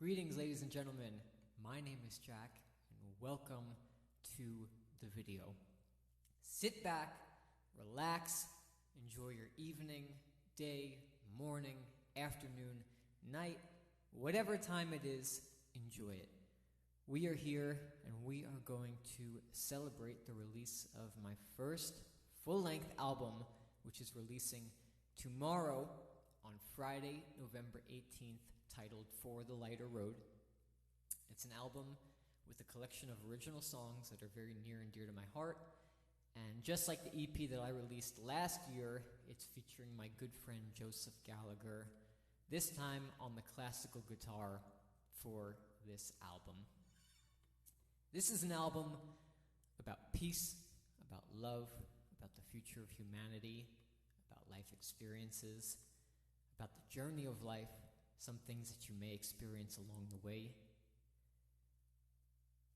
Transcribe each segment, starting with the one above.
Greetings, ladies and gentlemen. My name is Jack, and welcome to the video. Sit back, relax, enjoy your evening, day, morning, afternoon, night, whatever time it is, enjoy it. We are here, and we are going to celebrate the release of my first full-length album, which is releasing tomorrow on Friday, November 18th, titled For the Lighter Road. It's an album with a collection of original songs that are very near and dear to my heart. And just like the EP that I released last year, it's featuring my good friend Joseph Gallagher, this time on the classical guitar for this album. This is an album about peace, about love, about the future of humanity, about life experiences, about the journey of life, some things that you may experience along the way,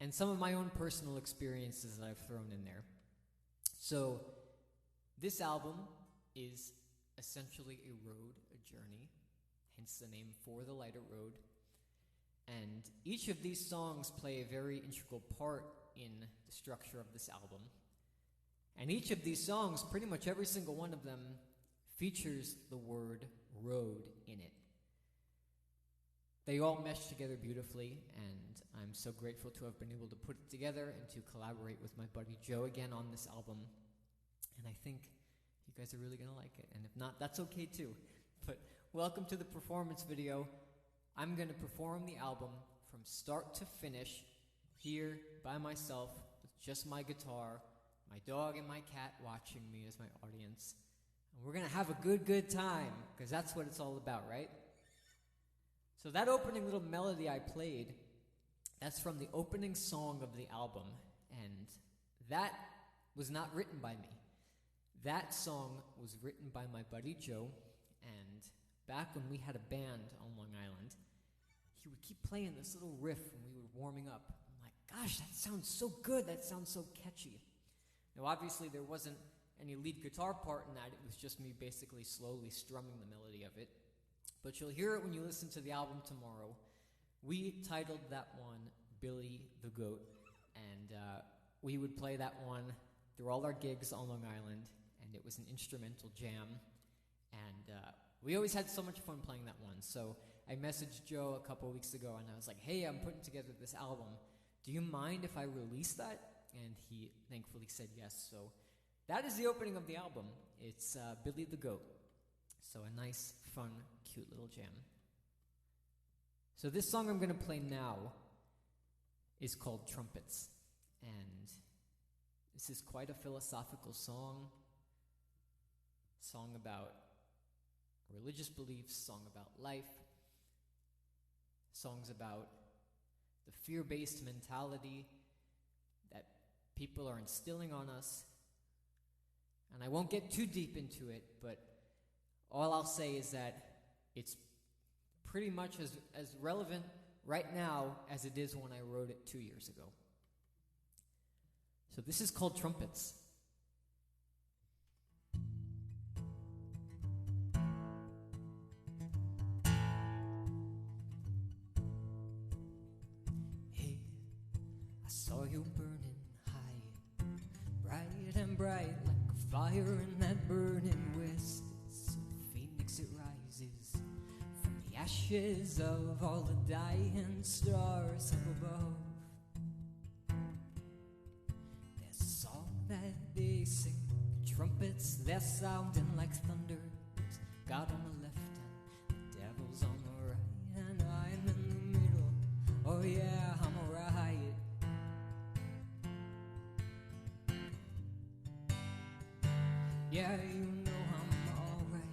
and some of my own personal experiences that I've thrown in there. So this album is essentially a road, a journey, hence the name For the Lighter Road. And each of these songs play a very integral part in the structure of this album. And each of these songs, pretty much every single one of them, features the word road in it. They all mesh together beautifully, and I'm so grateful to have been able to put it together and to collaborate with my buddy Joe again on this album. And I think you guys are really going to like it. And if not, that's okay too. But welcome to the performance video. I'm going to perform the album from start to finish here by myself with just my guitar, my dog and my cat watching me as my audience. And we're going to have a good time, because that's what it's all about, right? So that opening little melody I played, that's from the opening song of the album, and that was not written by me. That song was written by my buddy Joe, and back when we had a band on Long Island, he would keep playing this little riff when we were warming up. I'm like, gosh, that sounds so good, that sounds so catchy. Now obviously there wasn't any lead guitar part in that, it was just me basically slowly strumming the melody of it. But you'll hear it when you listen to the album tomorrow. We titled that one Billy the Goat, and we would play that one through all our gigs on Long Island, and it was an instrumental jam, and we always had so much fun playing that one. So I messaged Joe a couple weeks ago, and I was like, hey, I'm putting together this album. Do you mind if I release that? And he thankfully said yes. So that is the opening of the album. It's Billy the Goat. So a nice, fun, cute little jam. So this song I'm going to play now is called Trumpets. And this is quite a philosophical song about religious beliefs, song about life, songs about the fear-based mentality that people are instilling on us. And I won't get too deep into it, but all I'll say is that it's pretty much as relevant right now as it is when I wrote it 2 years ago. So this is called Trumpets. Hey, I saw you burning high, bright and bright like a fire in that burning west. It rises from the ashes of all the dying stars up above. There's a song that they sing, trumpets, they're sounding like thunder. There's God on the left and the devil's on the right, and I'm in the middle. Oh yeah, I'm alright. Yeah, you know I'm alright.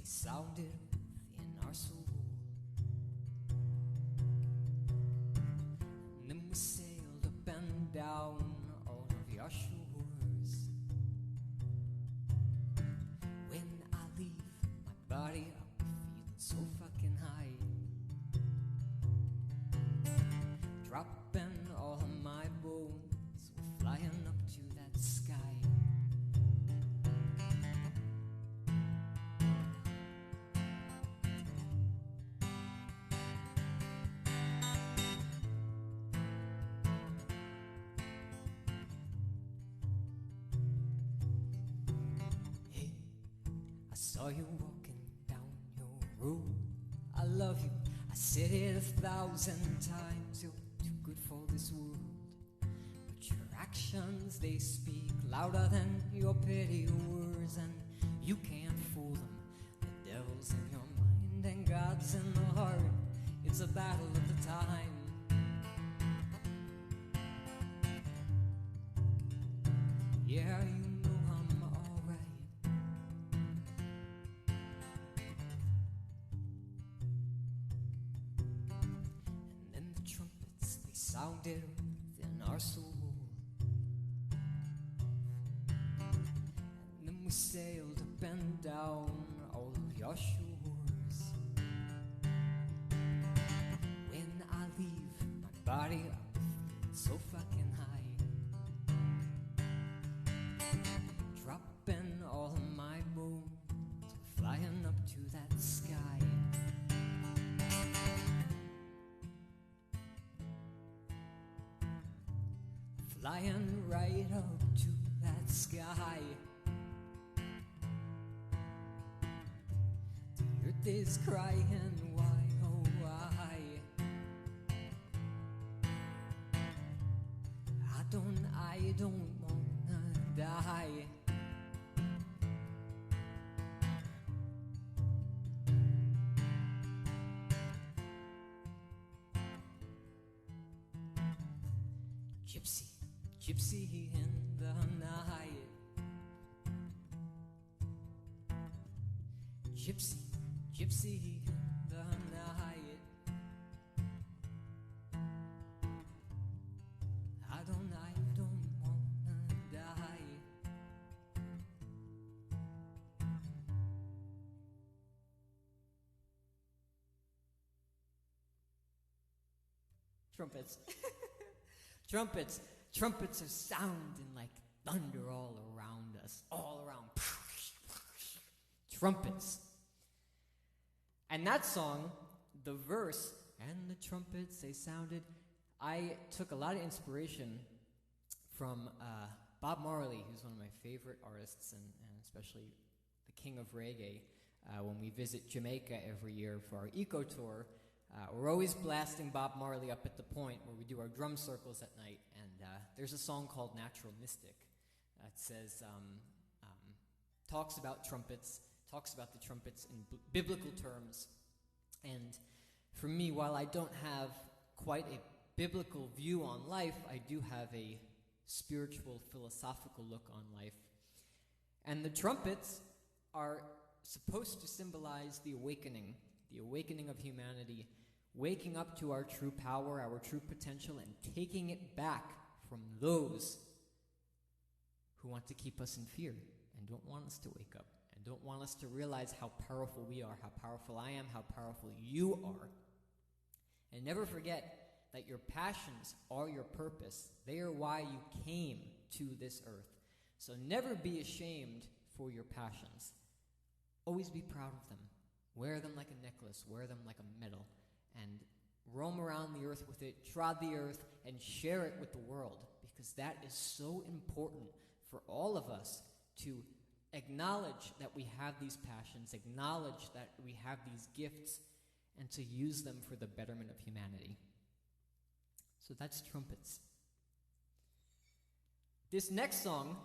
Sounded in our soul, and then we sailed up and down all of your shores. When I leave my body, I'll be feeling so fucking high, dropping all of my bones, we're flying up to that sky. saw you walking down your road. I love you, I said it 1,000 times. You're too good for this world. But your actions, they speak louder than your petty words. And you can't fool them. The devil's in your mind and God's in the heart. It's a battle of the time. Yeah, you know I'm alright. And then the trumpets, they sounded within our soul. And then we sailed up and down all of your shores. When I leave my body up so fucking high, dropping all of my bones, flying up to that sky. Flying right up to that sky. The earth is crying, why, oh why? I don't wanna die. Gypsy, gypsy in the night. Gypsy, gypsy in the night. I don't wanna die. Trumpets. Trumpets. Trumpets are sounding like thunder all around us. All around. Trumpets. And that song, the verse, and the trumpets, they sounded. I took a lot of inspiration from Bob Marley, who's one of my favorite artists, and especially the king of reggae. When we visit Jamaica every year for our eco tour, we're always blasting Bob Marley up at the point where we do our drum circles at night, and there's a song called Natural Mystic. It says, talks about the trumpets in biblical terms. And for me, while I don't have quite a biblical view on life, I do have a spiritual, philosophical look on life. And the trumpets are supposed to symbolize the awakening of humanity, waking up to our true power, our true potential, and taking it back from those who want to keep us in fear and don't want us to wake up and don't want us to realize how powerful we are, how powerful I am, how powerful you are. And never forget that your passions are your purpose. They are why you came to this earth. So never be ashamed for your passions. Always be proud of them. Wear them like a necklace, wear them like a medal, and roam around the earth with it, trod the earth, and share it with the world, because that is so important for all of us to acknowledge that we have these passions, acknowledge that we have these gifts, and to use them for the betterment of humanity. So that's trumpets. This next song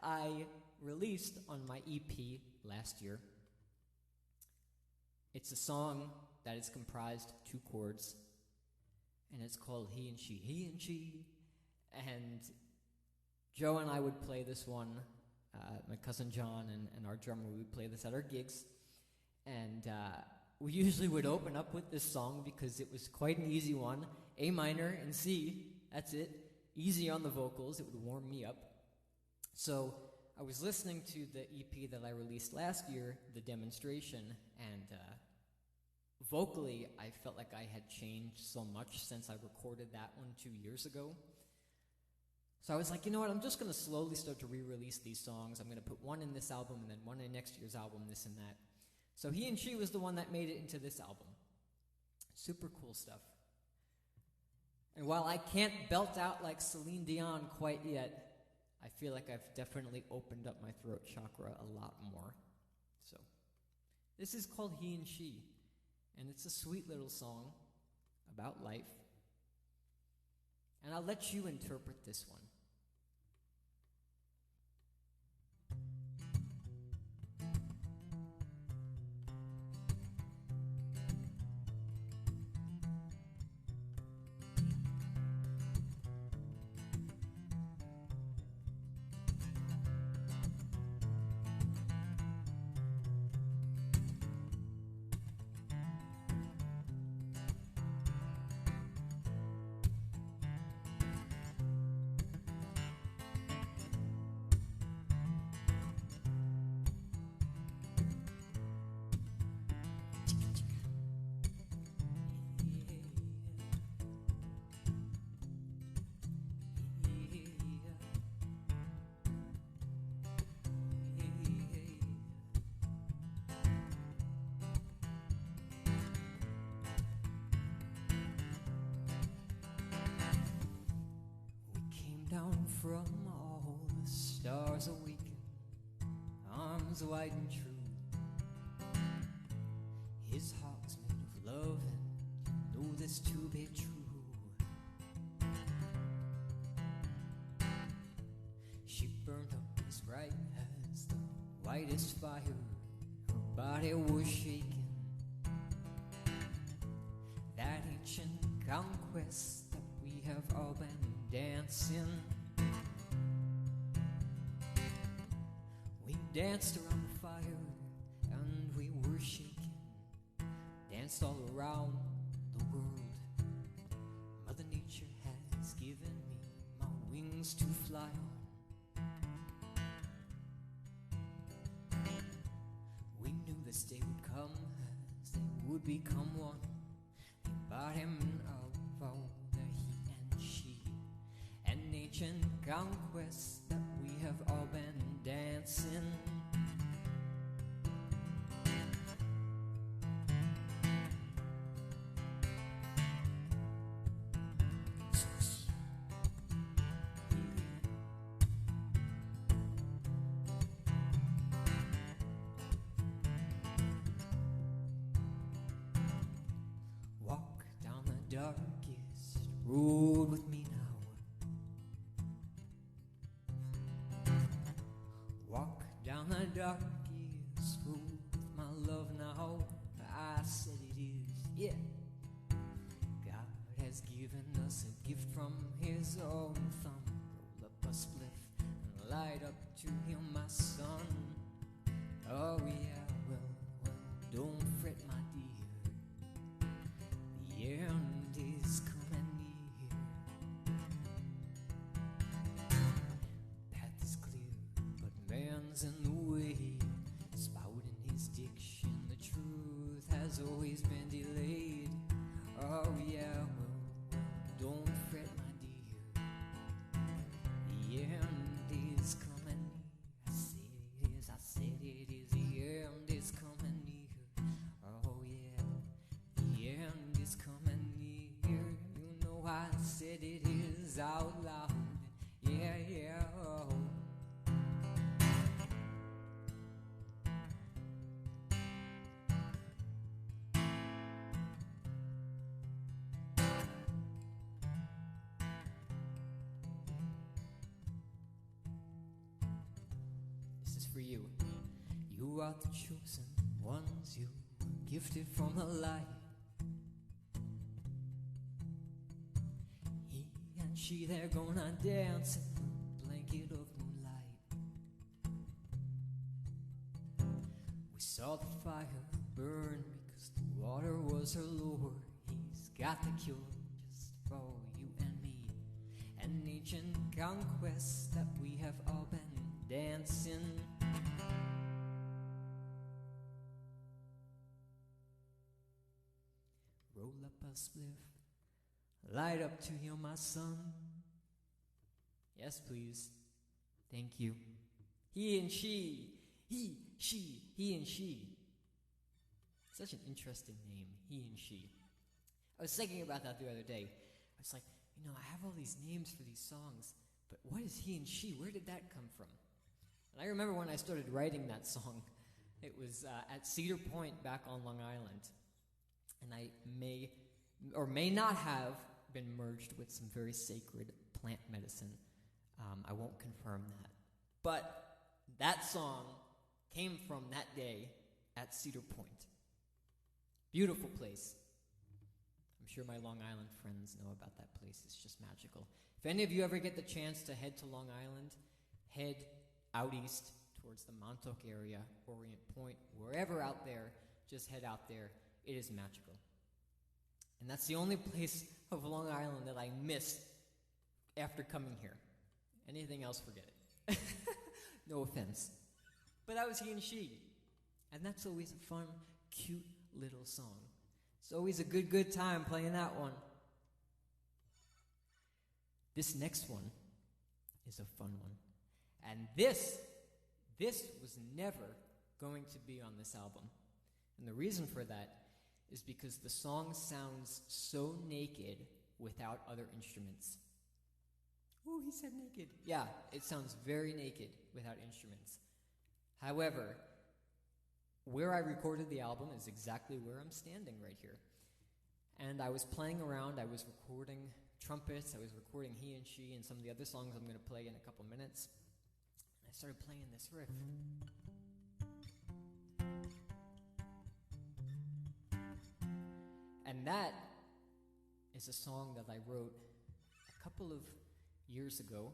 I released on my EP last year. It's a song that is comprised 2 chords, and it's called He and She. He and She. And Joe and I would play this one, my cousin John and our drummer, we would play this at our gigs. And we usually would open up with this song because it was quite an easy one. A minor and C, that's it. Easy on the vocals, it would warm me up. So I was listening to the EP that I released last year, The Demonstration, and vocally I felt like I had changed so much since I recorded that one 2 years ago. So I was like, you know what, I'm just going to slowly start to re-release these songs. I'm going to put one in this album and then one in next year's album, this and that. So He and She was the one that made it into this album. Super cool stuff. And while I can't belt out like Celine Dion quite yet, I feel like I've definitely opened up my throat chakra a lot more. So, this is called He and She, and it's a sweet little song about life. And I'll let you interpret this one. Down from all the stars awaken, arms wide and true. His heart's made of love, and you know this to be true. She burned up as bright as the whitest fire. Her body was shaking. That ancient conquest that we have all been dancing. We danced around the fire and we were shaking. Danced all around the world. Mother Nature has given me my wings to fly on. We knew this day would come, as they would become one. The embodiment of all the he and she. An ancient conquest that we have all been dancing. Walk down the darkest road with me now. Walk down the darkest road with my love now. I said it is, yeah. God has given us a gift from his own thumb. Roll up a spliff and light up to him, my son. Oh yeah, well, don't fret, my dear. The end is coming near. Path is clear, but man's in the way. Spouting his diction, the truth has always been delayed. Oh yeah, well, don't fret, my dear. The end is coming near. I said it is, I said it is. The end is coming near. Oh yeah, the end is coming near. You know I said it is out loud. Yeah, yeah, oh. This is for you. You are the chosen ones, you were gifted from the light. He and she, they're gonna dance in the blanket of moonlight. We saw the fire burn because the water was her lure. He's got the cure just for you and me. An ancient conquest that we have all been dancing. Roll up a spliff, light up to you, my son. Yes, please. Thank you. He and she. He, she, he and she. Such an interesting name, he and she. I was thinking about that the other day. I was like, you know, I have all these names for these songs, but what is he and she? Where did that come from? And I remember when I started writing that song, It was at Cedar Point back on Long Island. And I may or may not have been merged with some very sacred plant medicine. I won't confirm that. But that song came from that day at Cedar Point. Beautiful place. I'm sure my Long Island friends know about that place. It's just magical. If any of you ever get the chance to head to Long Island, head out east towards the Montauk area, Orient Point, wherever out there, just head out there. It is magical. And that's the only place of Long Island that I missed after coming here. Anything else, forget it. No offense. But that was He and She. And that's always a fun, cute little song. It's always a good time playing that one. This next one is a fun one. And this was never going to be on this album. And the reason for that is because the song sounds so naked without other instruments. Ooh, he said naked. Yeah, it sounds very naked without instruments. However, where I recorded the album is exactly where I'm standing right here. And I was playing around. I was recording trumpets. I was recording He and She and some of the other songs I'm going to play in a couple minutes. And I started playing this riff. And that is a song that I wrote a couple of years ago,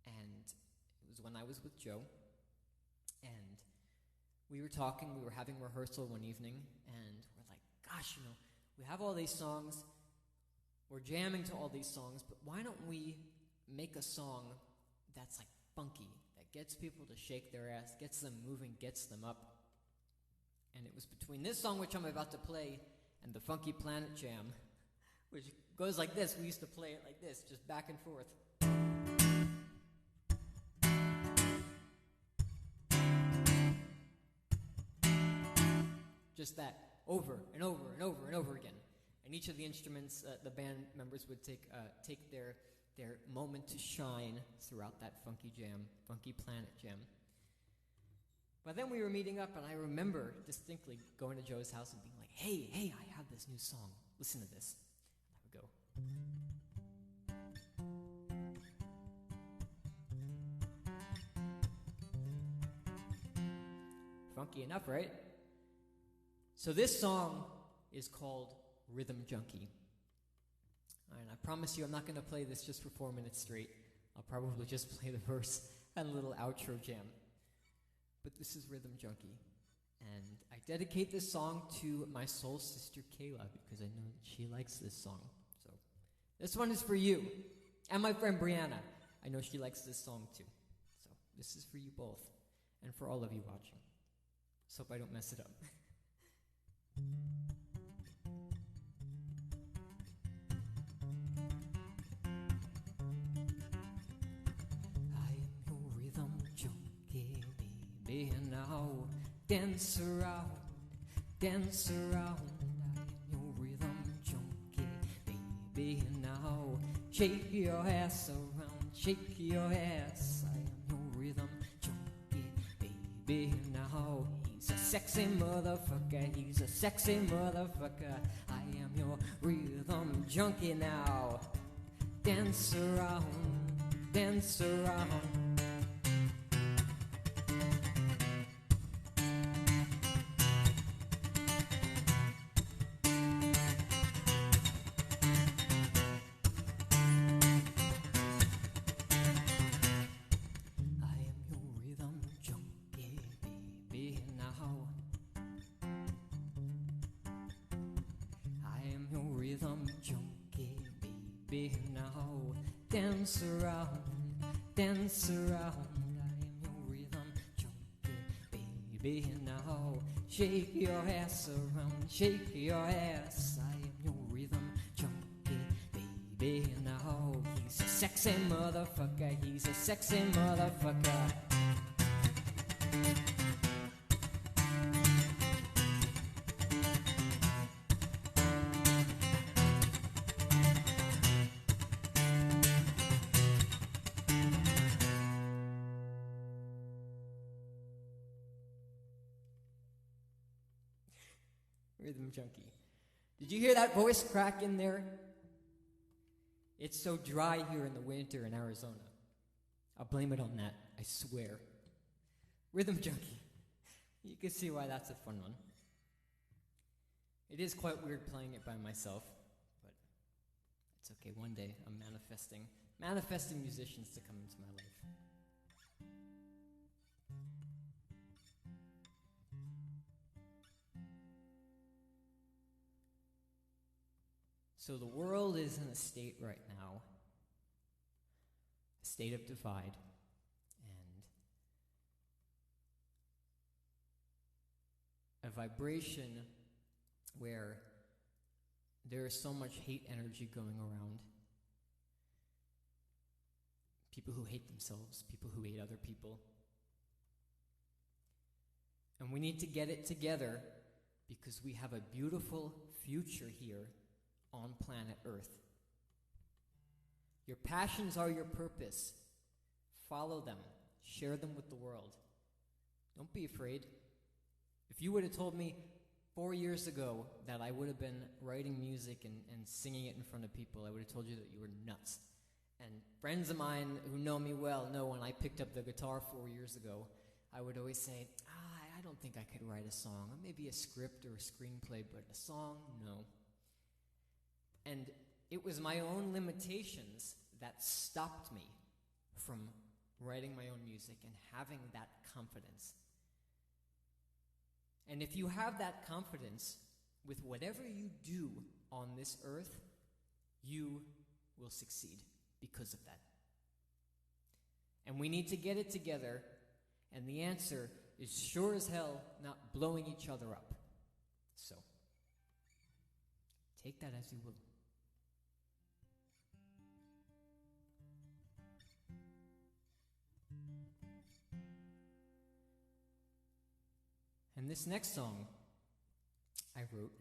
and it was when I was with Joe, and we were talking, we were having rehearsal one evening, and we're like, gosh, we have all these songs, we're jamming to all these songs, but why don't we make a song that's like funky, that gets people to shake their ass, gets them moving, gets them up. And it was between this song, which I'm about to play, and the Funky Planet Jam, which goes like this. We used to play it like this, just back and forth. Just that, over and over and over and over again. And each of the instruments, the band members would take their moment to shine throughout that funky jam, Funky Planet Jam. But then we were meeting up, and I remember distinctly going to Joe's house and being like, hey, I have this new song. Listen to this. And I would go. Funky enough, right? So this song is called Rhythm Junkie. And I promise you I'm not going to play this just for 4 minutes straight. I'll probably just play the verse and a little outro jam. But this is Rhythm Junkie. And I dedicate this song to my soul sister Kayla because I know that she likes this song. So this one is for you. And my friend Brianna. I know she likes this song too. So this is for you both. And for all of you watching. Just hope I don't mess it up. Now dance around, dance around. I am your rhythm junkie, baby. Now shake your ass around, shake your ass. I am your rhythm junkie, baby. Now he's a sexy motherfucker, he's a sexy motherfucker. I am your rhythm junkie now. Dance around, dance around. Dance around, dance around. I am your rhythm junkie, baby. Now shake your ass around, shake your ass. I am your rhythm junkie, baby. Now he's a sexy motherfucker, he's a sexy motherfucker. Rhythm junkie. Did you hear that voice crack in there? It's so dry here in the winter in Arizona. I'll blame it on that, I swear. Rhythm junkie. You can see why that's a fun one. It is quite weird playing it by myself, but it's okay. One day I'm manifesting musicians to come into my life. So the world is in a state right now, a state of divide, and a vibration where there is so much hate energy going around. People who hate themselves, people who hate other people. And we need to get it together because we have a beautiful future here on planet Earth. Your passions are your purpose. Follow them. Share them with the world. Don't be afraid. If you would have told me 4 years ago that I would have been writing music and singing it in front of people, I would have told you that you were nuts. And friends of mine who know me well know when I picked up the guitar 4 years ago, I would always say, I don't think I could write a song. Or maybe a script or a screenplay, but a song, no. And it was my own limitations that stopped me from writing my own music and having that confidence. And if you have that confidence with whatever you do on this earth, you will succeed because of that. And we need to get it together, and the answer is sure as hell not blowing each other up. So, take that as you will. And this next song I wrote,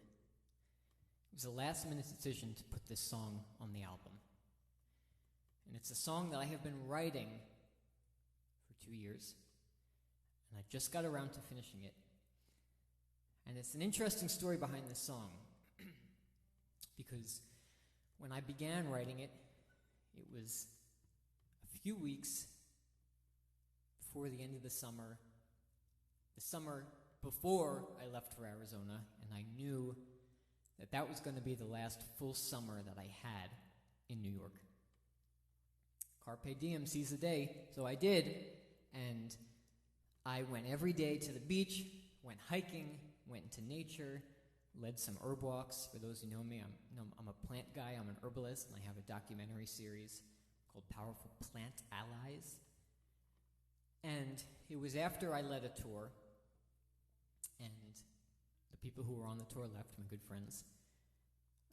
it was a last-minute decision to put this song on the album. And it's a song that I have been writing for 2 years, and I just got around to finishing it. And it's an interesting story behind this song, because when I began writing it, it was a few weeks before the end of the summer before I left for Arizona, and I knew that that was going to be the last full summer that I had in New York. Carpe diem, seize the day. So I did, and I went every day to the beach, went hiking, went into nature, led some herb walks. For those who know me, I'm a plant guy, I'm an herbalist, and I have a documentary series called Powerful Plant Allies. And it was after I led a tour, and the people who were on the tour left, my good friends.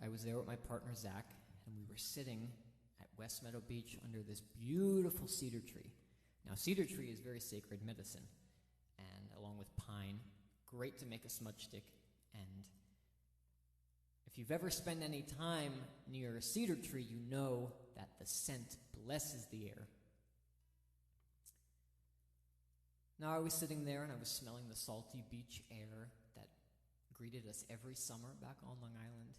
I was there with my partner, Zach, and we were sitting at West Meadow Beach under this beautiful cedar tree. Now, cedar tree is very sacred medicine, and along with pine, great to make a smudge stick. And if you've ever spent any time near a cedar tree, you know that the scent blesses the air. Now, I was sitting there and I was smelling the salty beach air that greeted us every summer back on Long Island.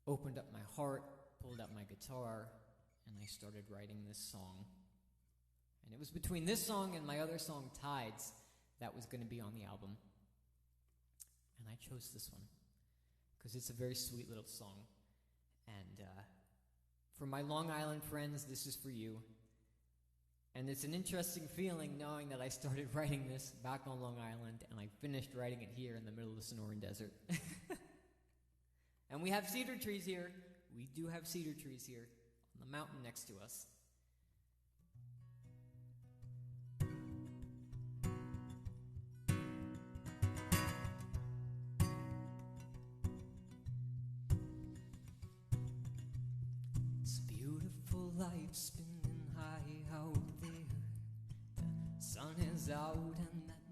Opened up my heart, pulled out my guitar, and I started writing this song. And it was between this song and my other song, Tides, that was going to be on the album. And I chose this one because it's a very sweet little song. And for my Long Island friends, this is for you. And it's an interesting feeling knowing that I started writing this back on Long Island and I finished writing it here in the middle of the Sonoran Desert. And we have cedar trees here. We do have cedar trees here on the mountain next to us. It's a beautiful life spinning high out there. The sun is out and that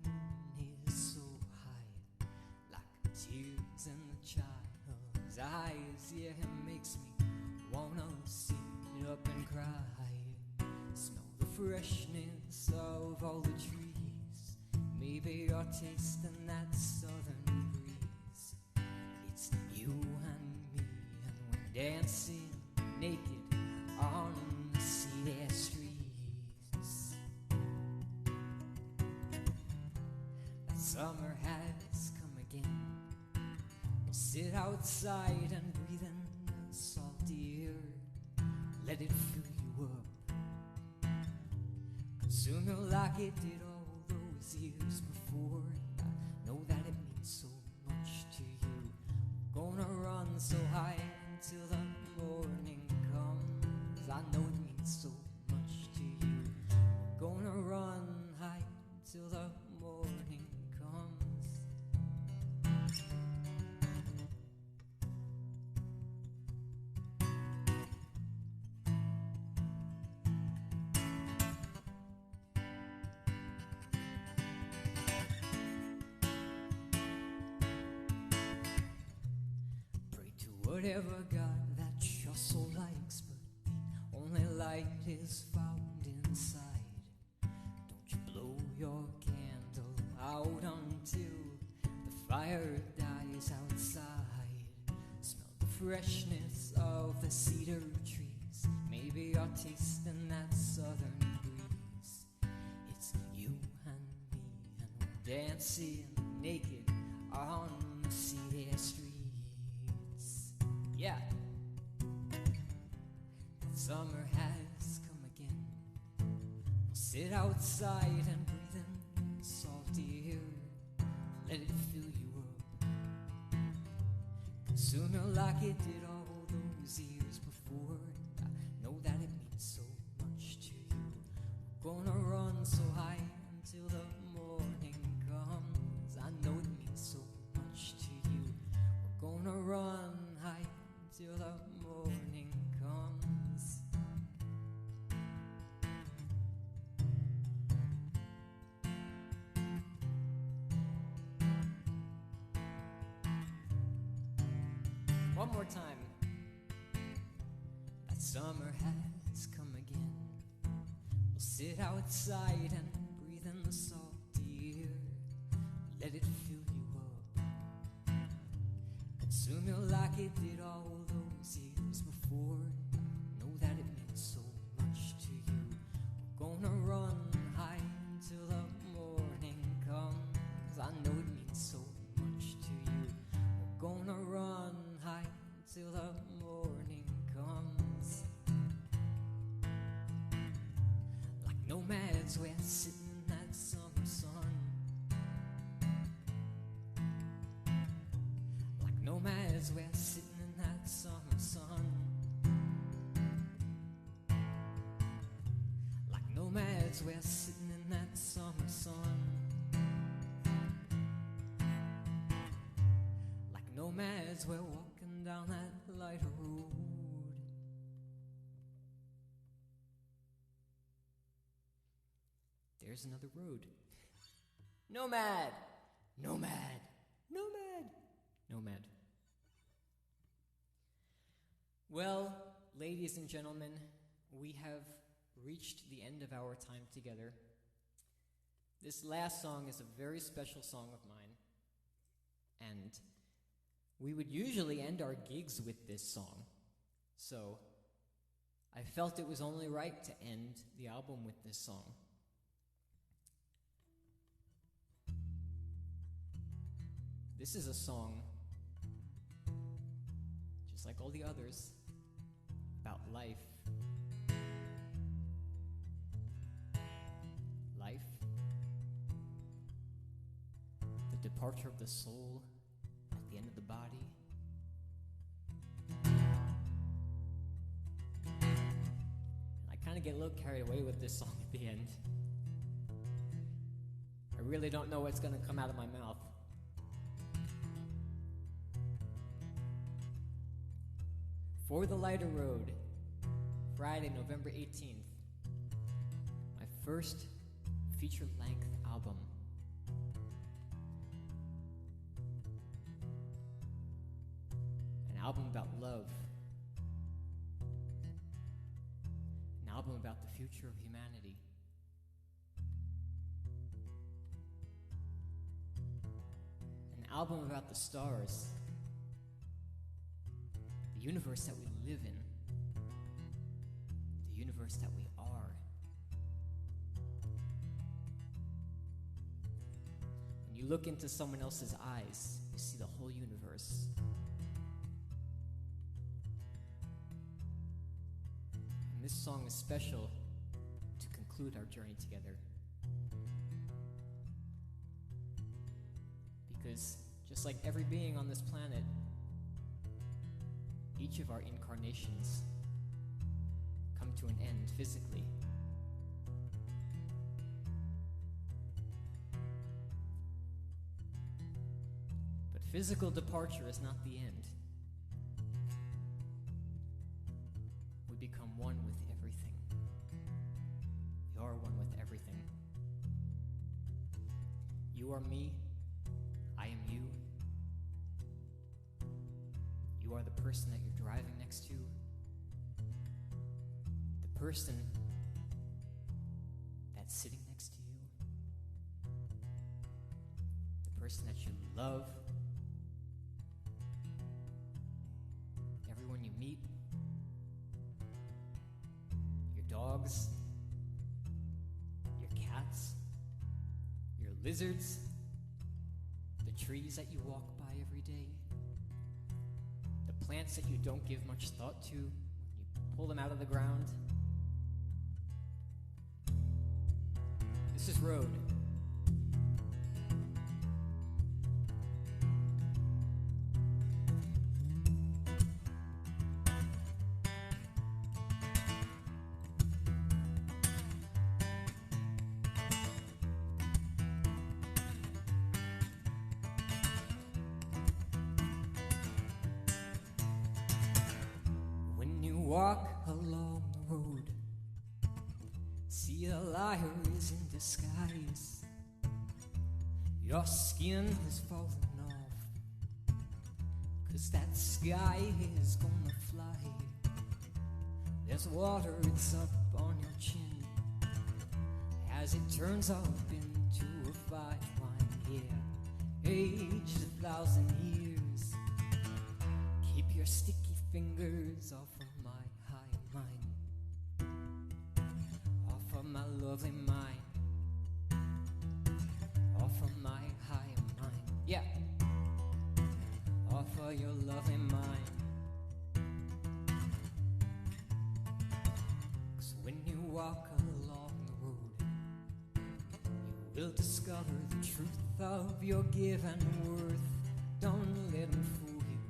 moon is so high, like tears in the child's eyes. Yeah, it makes me wanna sit up and cry. Smell the freshness of all the trees. Maybe you're tasting that southern dancing naked on the city streets. That summer has come again. We'll sit outside and breathe in the salty air. Let it fill you up, consume you like it did all those years before. And I know that it means so much to you. Gonna run so high until the morning comes. I know it means so much to you. Gonna run high until the morning comes. Pray to whatever God that your soul likes, but the only light is found inside. Don't you blow your candle out until the fire dies outside. Smell the freshness of the cedar trees. Maybe you're tasting that southern breeze. It's you and me, and we're dancing naked on the city streets. Yeah. That summer has come again. We'll sit outside and breathe in salty air. Let it fill you up, consume you like it did all those years before. I know that it means so much to you. We're gonna run so high until the morning comes. I know it means so much to you. We're gonna run high until the morning comes. One more time. That summer has come again. We'll sit outside and breathe in the salty air. Let it fill you up, consume you like it did all those years before. I know that it means so much to you. We're gonna run high until the morning comes. I know it means so much to you. We're gonna run high until the morning comes. Like nomads, we're sitting in that summer sun. Like nomads, we're sitting in that summer sun. Like nomads, we're sitting in that summer sun. Like nomads, we're walking down that lighter road. There's another road. Nomad! Nomad! Nomad! Nomad. Well, ladies and gentlemen, we have reached the end of our time together. This last song is a very special song of mine, and we would usually end our gigs with this song. So I felt it was only right to end the album with this song. This is a song, just like all the others, about life. Life, the departure of the soul at the end of the body. And I kind of get a little carried away with this song at the end. I really don't know what's going to come out of my mouth. For the Lighter Road, Friday, November 18th, my first feature-length album. An album about love. An album about the future of humanity. An album about the stars. The universe that we live in, the universe that we are. When you look into someone else's eyes, you see the whole universe. And this song is special to conclude our journey together. Because just like every being on this planet, each of our incarnations come to an end physically. But physical departure is not the end. We become one with everything. We are one with everything. You are me. I am you. You are the person that you're driving next to. The person that's sitting next to you. The person that you love. Everyone you meet. Your dogs. Your cats. Your lizards. The trees that you walk by every day. The plants that you don't give much thought to when you pull them out of the ground. This is road. Walk along the road, see the liar is in disguise. Your skin has fallen off, 'cause that sky is gonna fly. There's water, it's up on your chin, as it turns up into a fine wine. Yeah, aged 1,000 years. Keep your sticky fingers off of my high mind, off of my lovely mind, off of my high mind. Yeah, off of your lovely mind. 'Cause when you walk along the road, you will discover the truth of your given worth. Don't let them fool you.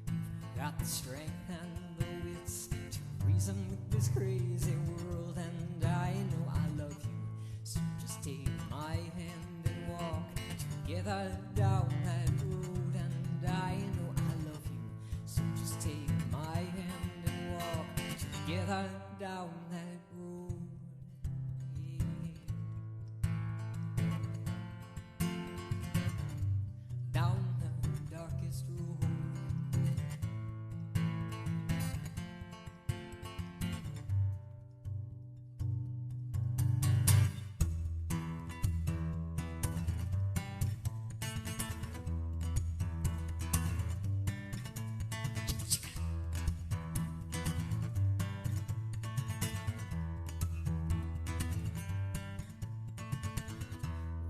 You've got the strength and the wits to reason with this crazy world. And I know I love you, so just take my hand and walk together down that road. And I know I love you, so just take my hand and walk together down that road. Down the darkest road.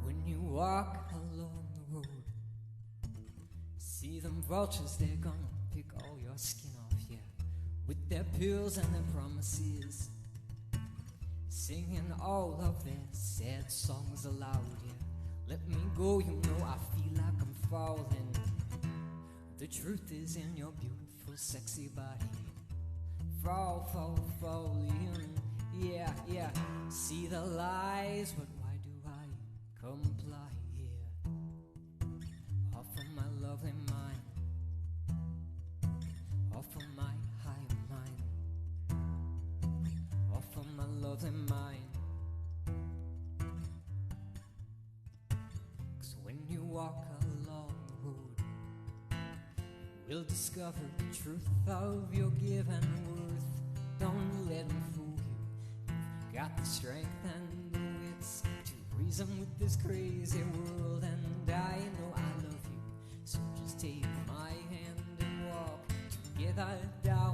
When you walk along the road, see them vultures, they're gonna pick all your skin off, yeah, with their pills and their promises, singing all of their sad songs aloud, yeah. Let me go, you know I feel like I'm falling. The truth is in your beautiful, sexy body. Fall, fall, fall in, yeah, yeah. See the lies, but why do I comply here? Off of my lovely mind, off of my high mind, off of my lovely mind. 'Cause when you walk along the road, you will discover the truth of your given worth. Don't let them fool you. You've got the strength and the wits to reason with this crazy world. And I know I love you, so just take my hand and walk together down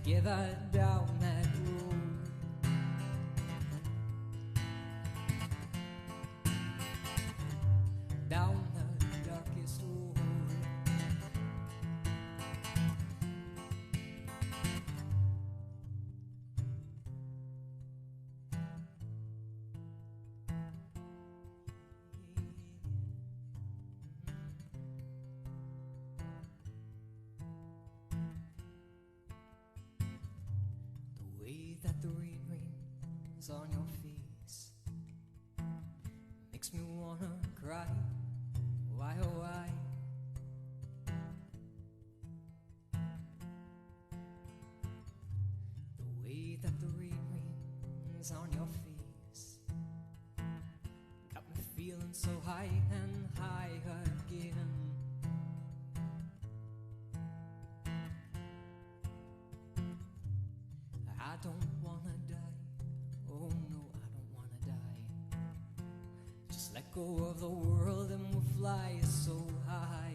together down that road. Down the darkest road. The way that the rain rains on your face makes me wanna cry. Why, oh why? The way that the rain rains on your face got me feeling so high and high again. I don't wanna die, oh no, I don't wanna die. Just let go of the world and we'll fly so high.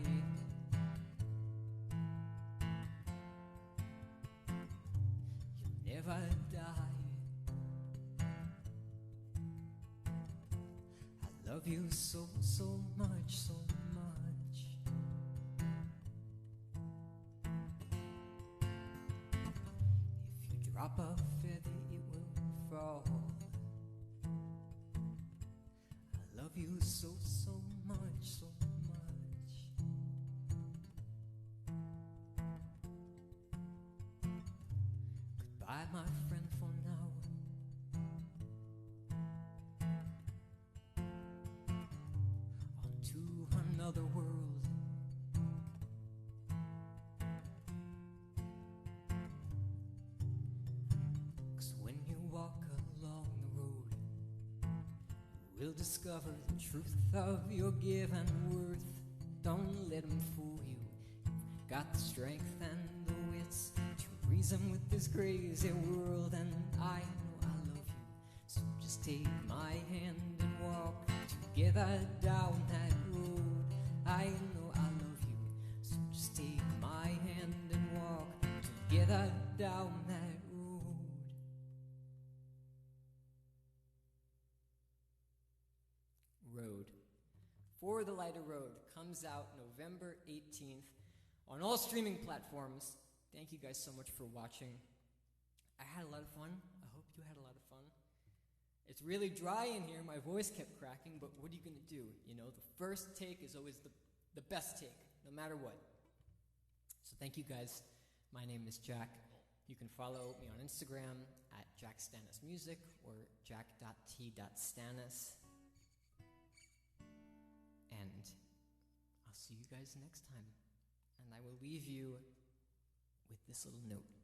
You'll never die. I love you so, so much, so much. If you drop a feather, it will fall. I love you so, so much, so much. Goodbye, my friend, for now. On to another world. When you walk along the road, you will discover the truth of your given worth. Don't let them fool you. You've got the strength and the wits to reason with this crazy world. And I know I love you, so just take my hand and walk together down that road. I know I love you, so just take my hand and walk together down that road. Road. For the Lighter Road comes out November 18th on all streaming platforms. Thank you guys so much for watching. I had a lot of fun. I hope you had a lot of fun. It's really dry in here. My voice kept cracking, but what are you going to do? You know, the first take is always the best take, no matter what. So thank you guys. My name is Jack. You can follow me on Instagram at jackstanismusic or jack.t.stanis. And I'll see you guys next time. And I will leave you with this little note.